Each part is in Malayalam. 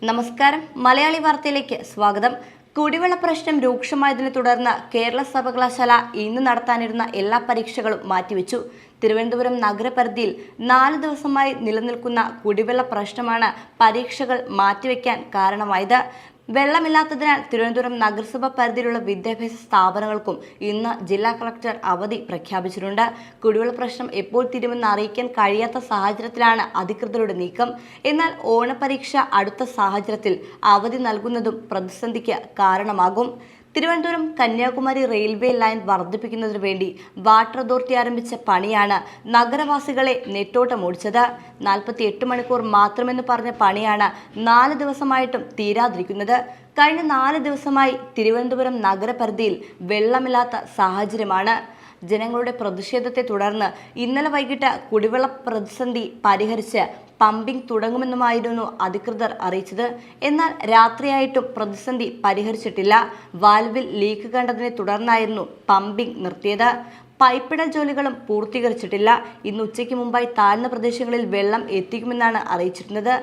നമസ്കാരം. മലയാളി വാർത്തയിലേക്ക് സ്വാഗതം. കുടിവെള്ള പ്രശ്നം രൂക്ഷമായതിനെ തുടർന്ന് കേരള സർവകലാശാല ഇന്ന് നടത്താനിരുന്ന എല്ലാ പരീക്ഷകളും മാറ്റിവെച്ചു. തിരുവനന്തപുരം നഗരപരിധിയിൽ 4 ദിവസമായി നിലനിൽക്കുന്ന കുടിവെള്ള പ്രശ്നമാണ് പരീക്ഷകൾ മാറ്റിവെക്കാൻ കാരണമായത്. വെള്ളമില്ലാത്തതിനാൽ തിരുവനന്തപുരം നഗരസഭ പരിധിയിലുള്ള വിദ്യാഭ്യാസ സ്ഥാപനങ്ങൾക്കും ഇന്ന് ജില്ലാ കളക്ടർ അവധി പ്രഖ്യാപിച്ചിട്ടുണ്ട്. കുടിവെള്ള പ്രശ്നം എപ്പോൾ തീരുമെന്ന് അറിയിക്കാൻ കഴിയാത്ത സാഹചര്യത്തിലാണ് അധികൃതരുടെ നീക്കം. എന്നാൽ ഓണപരീക്ഷ അടുത്ത സാഹചര്യത്തിൽ അവധി നൽകുന്നതും പ്രതിസന്ധിക്ക് കാരണമാകും. തിരുവനന്തപുരം കന്യാകുമാരി റെയിൽവേ ലൈൻ വർദ്ധിപ്പിക്കുന്നതിനു വേണ്ടി വാട്ടർ അതോറിറ്റി ആരംഭിച്ച പണിയാണ് നഗരവാസികളെ നെട്ടോട്ടമോടിച്ചത്. 48 മണിക്കൂർ മാത്രമെന്ന് പറഞ്ഞ പണിയാണ് 4 ദിവസമായിട്ടും തീരാതിരിക്കുന്നത്. കഴിഞ്ഞ 4 ദിവസമായി തിരുവനന്തപുരം നഗരപരിധിയിൽ വെള്ളമില്ലാത്ത സാഹചര്യമാണ്. ജനങ്ങളുടെ പ്രതിഷേധത്തെ തുടർന്ന് ഇന്നലെ വൈകിട്ട് കുടിവെള്ള പ്രതിസന്ധി പരിഹരിച്ച് പമ്പിംഗ് തുടങ്ങുമെന്നുമായിരുന്നു അധികൃതർ അറിയിച്ചത്. എന്നാൽ രാത്രിയായിട്ടും പ്രതിസന്ധി പരിഹരിച്ചിട്ടില്ല. വാൽവിൽ ലീക്ക് കണ്ടതിനെ തുടർന്നായിരുന്നു പമ്പിംഗ് നിർത്തിയത്. പൈപ്പിടൽ ജോലികളും പൂർത്തീകരിച്ചിട്ടില്ല. ഇന്ന് ഉച്ചയ്ക്ക് മുമ്പായി താഴ്ന്ന പ്രദേശങ്ങളിൽ വെള്ളം എത്തിക്കുമെന്നാണ് അറിയിച്ചിരുന്നത്.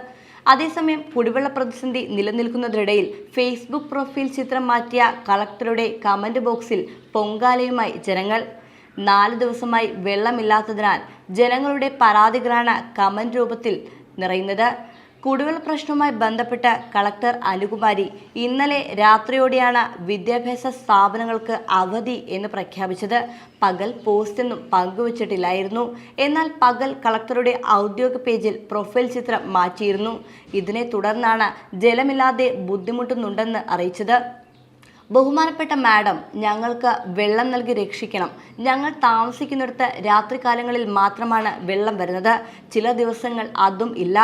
അതേസമയം കുടിവെള്ള പ്രതിസന്ധി നിലനിൽക്കുന്നതിനിടയിൽ ഫേസ്ബുക്ക് പ്രൊഫൈൽ ചിത്രം മാറ്റിയ കളക്ടറുടെ കമന്റ് ബോക്സിൽ പൊങ്കാലയുമായി ജനങ്ങൾ. 4 ദിവസമായി വെള്ളമില്ലാത്തതിനാൽ ജനങ്ങളുടെ പരാതികളാണ് കമന്റ് രൂപത്തിൽ നിറയുന്നത്. കുടിവെള്ള പ്രശ്നവുമായി ബന്ധപ്പെട്ട് കളക്ടർ അനുകുമാരി ഇന്നലെ രാത്രിയോടെയാണ് വിദ്യാഭ്യാസ സ്ഥാപനങ്ങൾക്ക് അവധി എന്ന് പ്രഖ്യാപിച്ചത്. പകൽ പോസ്റ്റൊന്നും പങ്കുവച്ചിട്ടില്ലായിരുന്നു. എന്നാൽ പകൽ കളക്ടറുടെ ഔദ്യോഗിക പേജിൽ പ്രൊഫൈൽ ചിത്രം മാറ്റിയിരുന്നു. ഇതിനെ തുടർന്നാണ് ജലമില്ലാതെ ബുദ്ധിമുട്ടുന്നുണ്ടെന്ന് അറിയിച്ചത്. ബഹുമാനപ്പെട്ട മാഡം, ഞങ്ങൾക്ക് വെള്ളം നൽകി രക്ഷിക്കണം. ഞങ്ങൾ താമസിക്കുന്നിടത്ത് രാത്രികാലങ്ങളിൽ മാത്രമാണ് വെള്ളം വരുന്നത്. ചില ദിവസങ്ങൾ അതും ഇല്ല.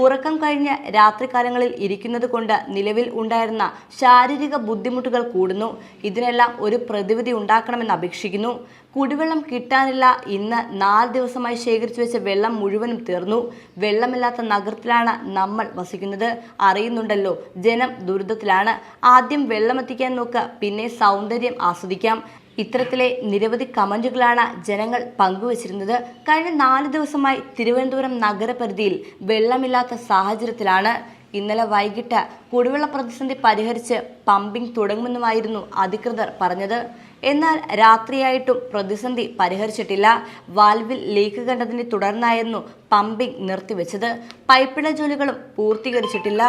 ഉറക്കം കഴിഞ്ഞ് രാത്രികാലങ്ങളിൽ ഇരിക്കുന്നത് കൊണ്ട് നിലവിൽ ഉണ്ടായിരുന്ന ശാരീരിക ബുദ്ധിമുട്ടുകൾ കൂടുന്നു. ഇതിനെല്ലാം ഒരു പ്രതിവിധി ഉണ്ടാക്കണമെന്ന് അപേക്ഷിക്കുന്നു. കുടിവെള്ളം കിട്ടാനില്ല. ഇന്ന് 4 ദിവസമായി ശേഖരിച്ചു വെച്ച വെള്ളം മുഴുവനും തീർന്നു. വെള്ളമില്ലാത്ത നഗരത്തിലാണ് നമ്മൾ വസിക്കുന്നത്. അറിയുന്നുണ്ടല്ലോ, ജനം ദുരിതത്തിലാണ്. ആദ്യം വെള്ളമെത്തിക്കാൻ നോക്കുക, പിന്നെ സൗന്ദര്യം ആസ്വദിക്കാം. ഇത്തരത്തിലെ നിരവധി കമന്റുകളാണ് ജനങ്ങൾ പങ്കുവച്ചിരുന്നത്. കഴിഞ്ഞ 4 ദിവസമായി തിരുവനന്തപുരം നഗരപരിധിയിൽ വെള്ളമില്ലാത്ത സാഹചര്യത്തിലാണ്. ഇന്നലെ വൈകിട്ട് കുടിവെള്ള പ്രതിസന്ധി പരിഹരിച്ച് പമ്പിംഗ് തുടങ്ങുമെന്നുമായിരുന്നു അധികൃതർ പറഞ്ഞത്. എന്നാൽ രാത്രിയായിട്ടും പ്രതിസന്ധി പരിഹരിച്ചിട്ടില്ല. വാൽവിൽ ലീക്ക് കണ്ടതിനെ തുടർന്നായിരുന്നു പമ്പിംഗ് നിർത്തിവെച്ചത്. പൈപ്പിട ജോലികളും പൂർത്തീകരിച്ചിട്ടില്ല.